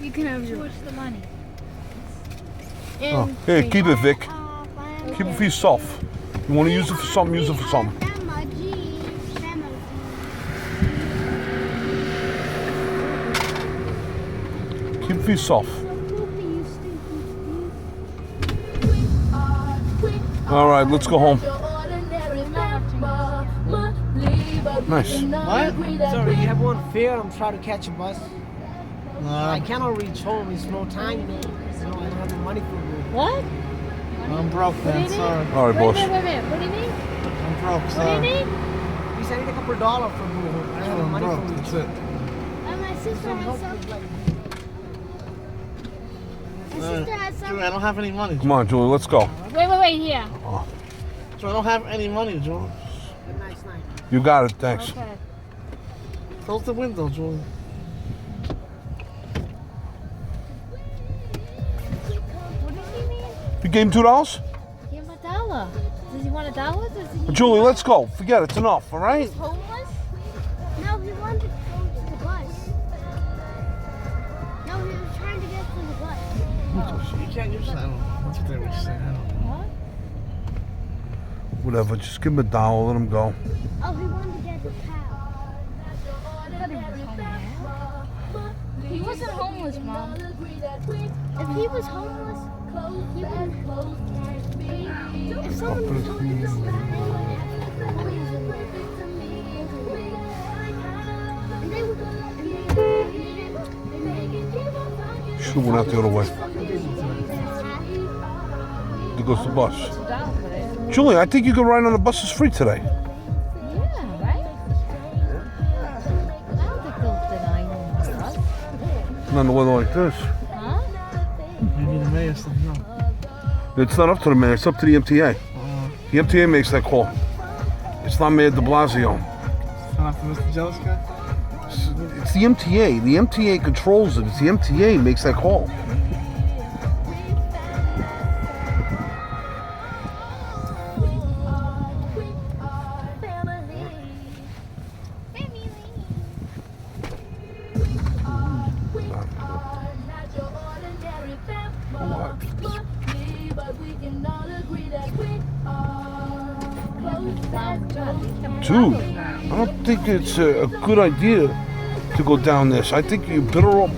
You can have What's the money? Oh. Here, keep it, Vic. Keep it for yourself. You want to use it for something, use it for something. Keep it for yourself. All right, let's go home. Nice. What? Sorry, you have one fare. I'm trying to catch a bus. I cannot reach home. It's no time, you know. I don't have the money for it. What? I'm broke, man. Sorry. All right, boss. Wait. What do you need? I'm broke, What do sorry. you need? He said I need a couple $1 for Google. I don't have the I'm money broke, for it. that's it. My sister has some. My sister has some. Julie, I don't have any money. Come on, Julie, let's go. Wait, here. Julie, I don't have any money, Julie. A nice night. You got it, thanks. Okay. Close the window, Julie. What does he need? You gave him $2? Give him $1. Does he want $1? Does he Julie, let's go. Forget it. It's enough, all right? He's homeless? No, he wanted to go to the bus. No, he was trying to get to the bus. You can't use that. That's what they were saying. I don't know. What? Whatever, just give him $1, let him go. Oh, he wanted to get the cow. He wasn't homeless, Mom. If he was homeless, he would. If someone was homeless, and they would. Should have went out the other way. There goes the bus. $1 for it. Julie, I think you can ride on the buses free today. Yeah, right? I don't think they'll deny homeless us. Not in a weather like this. Huh? Maybe the mayor said no. It's not up to the mayor, it's up to the MTA. The MTA makes that call. It's not Mayor de Blasio. It's not after Mr. Jealous guy? It's the MTA. The MTA controls it. It's the MTA makes that call. Dude, I don't think it's a good idea to go down this. I think you're better off.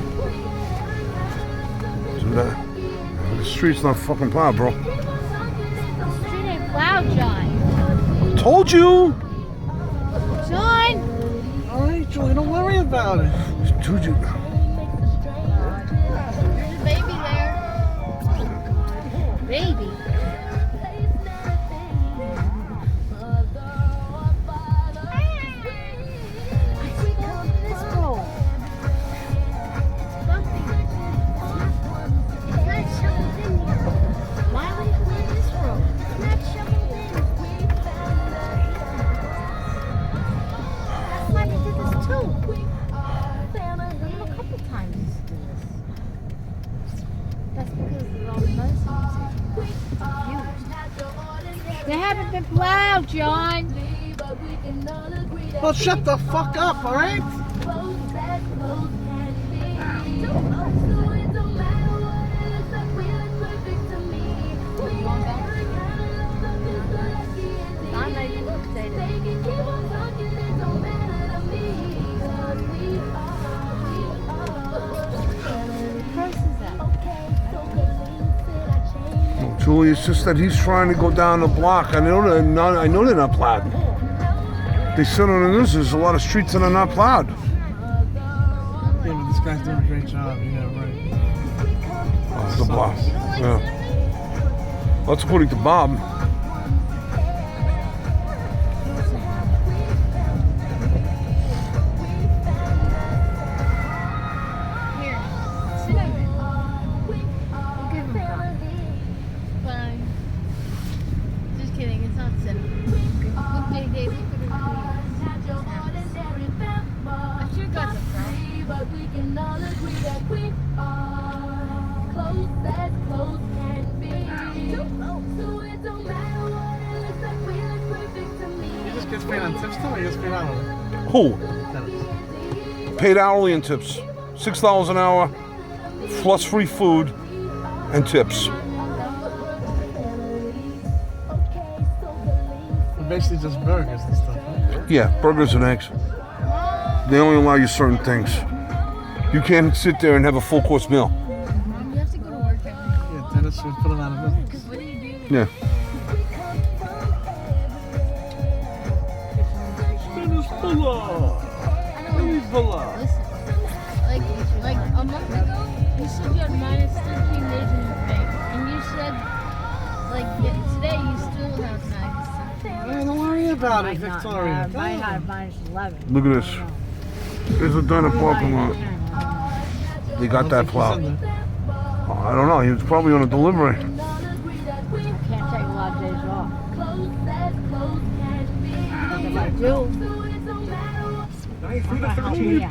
The street's not fucking plowed, bro. The street ain't plowed, John. Told you! John! All right, Julie, don't worry about it. Dude, you. There's a baby there. Baby? They haven't been plowed, John. Well, shut the fuck up, all right? Julie, it's just that he's trying to go down the block. I know they're not plowed. They said on the news there's a lot of streets that are not plowed. Yeah, but this guy's doing a great job. Yeah, right. Oh, the block. Yeah. That's according to Bob. He just gets paid on tips too, or he gets paid hourly? Who? Dennis. Paid hourly and tips. $6 an hour. plus free food and tips. Basically just burgers and stuff. Huh? Yeah, burgers and eggs. They only allow you certain things. You can't sit there and have a full course meal. Mom, you have to go to work every day. Yeah, Dennis should put them out of business. Because what do you do? Yeah. Listen, like a month ago, you said you had minus 13 days in your bank, and you said, like, today you still have minus 13. Hey, don't worry about it, Victoria. Mine had minus 11. Look at this. There's a diner parking lot. They got that plowed. I don't know. He was probably on a delivery. I can't take a lot of days off. But if I do, at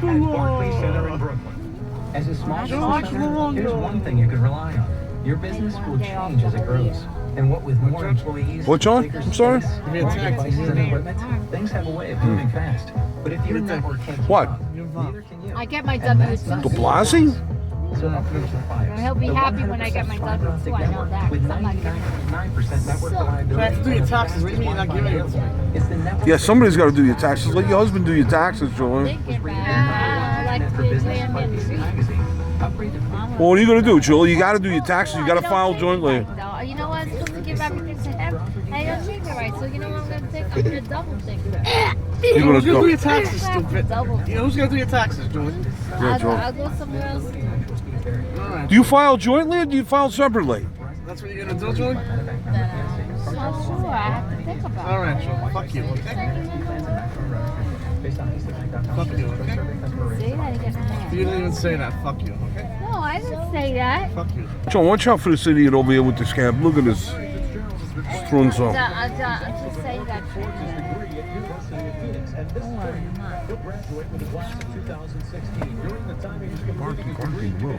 Barclays Center in Brooklyn. As a small business owner, there's one thing you can rely on. Your business will change as it grows. And what with more employees, What, John? bigger I'm sorry? space, Give me a more taxi. devices and equipment, things have a way of moving fast. But if your network can't keep What? up, Your neither can you. I get my And that's W-2. De Blasi? So upgrade your files. He'll be The happy when I get my 100% fiber W-2, optic I know network that, With 'cause I'm not giving 99.9% network You have reliability. to do your taxes. What do you mean you're not giving it to me? It's the network Yeah, somebody's got to do your taxes. Let your husband do your taxes, Julian. Thinking for elected business by land PC Magazine. Upgrade to Well, what are you going to do, Julie? You got to do your taxes. You got to file jointly. No, you know what? I'm supposed to give everything to him. I don't think it right. So you know what I'm gonna take? I'm gonna double think it. You're going Who's to gonna do go. your taxes, stupid? Double. You know, who's gonna do your taxes, Julie? Yeah, Joe. I'll go somewhere else. All right. Do you file jointly or do you file separately? That's what you're gonna do, Julie? So sure, I have to think about All right, Julie. Fuck you, okay? Fuck you, okay? it. See, I didn't get mad. You didn't even say that. Fuck you, okay? No, I didn't say that. Fuck you. John, watch out for this idiot over here with this cab. Look at this. Strunzo. I'm just saying that shit. Don't worry, I'm not. Parking, bro.